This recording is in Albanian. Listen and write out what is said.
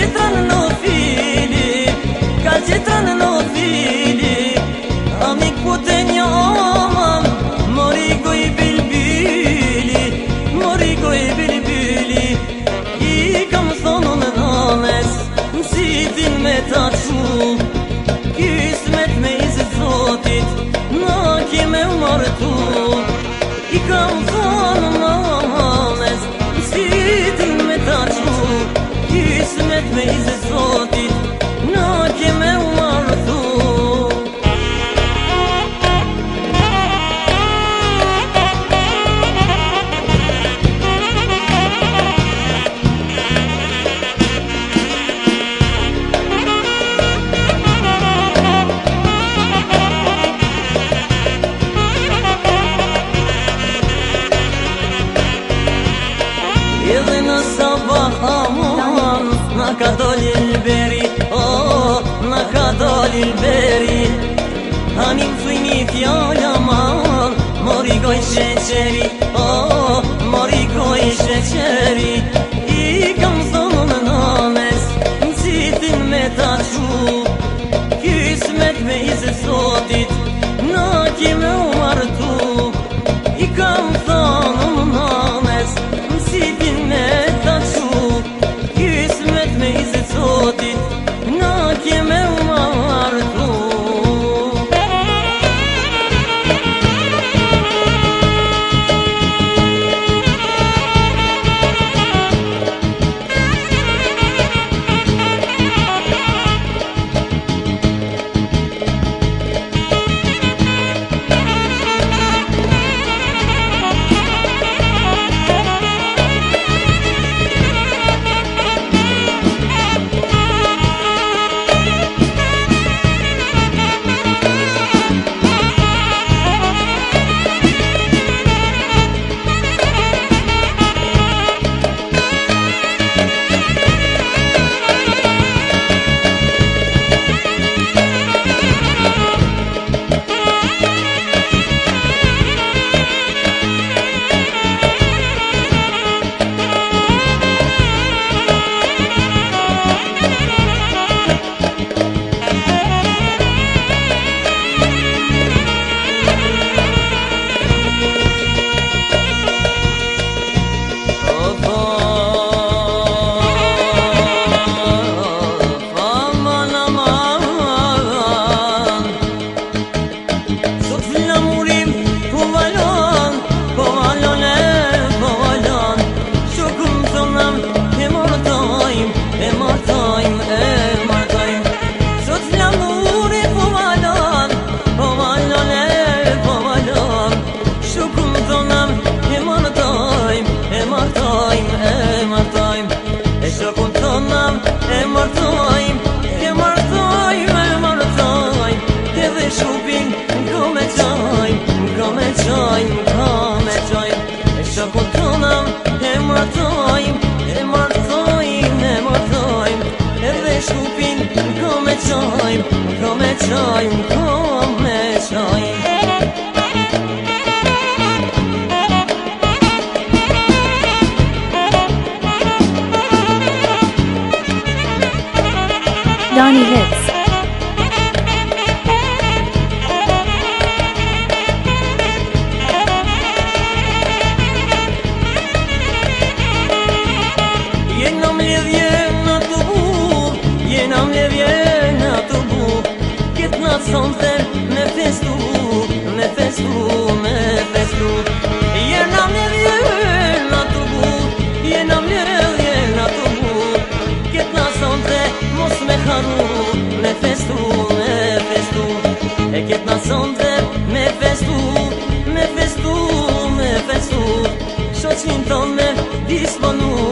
Gjithanë në fili, ka gjithanë në fili, amik po të një aman, mori goj bilbili, mori goj bilbili, I kam thonë në dhanes, mësitin me ta qu, kismet me izë zotit, na kime u martu, I kam thonë në dhanes, mësitin me ta qu, kismet me izë zotit, na keme u martu. Edhe në sabah aman, na ka doli l'beri, oh, na ka doli l'beri, Hanim thujni fjalla man, mori goj sheqeri, oh, mori goj sheqeri, I kam thonë në nanes, mësitin me ta qu, kismet me izë zotit, na kime u martu, I kam thonë në nanes, mësitin me ta qu, kismet me izë zotit, na kime u martu. Donnie Hits. Sonte me festu, me festu, me festu. Jena mledhje na të bu, jena mledhje na të bu. Ketna sonte mos me haru, me festu, me festu. E ketna sonte me festu, me festu. qin të me disponu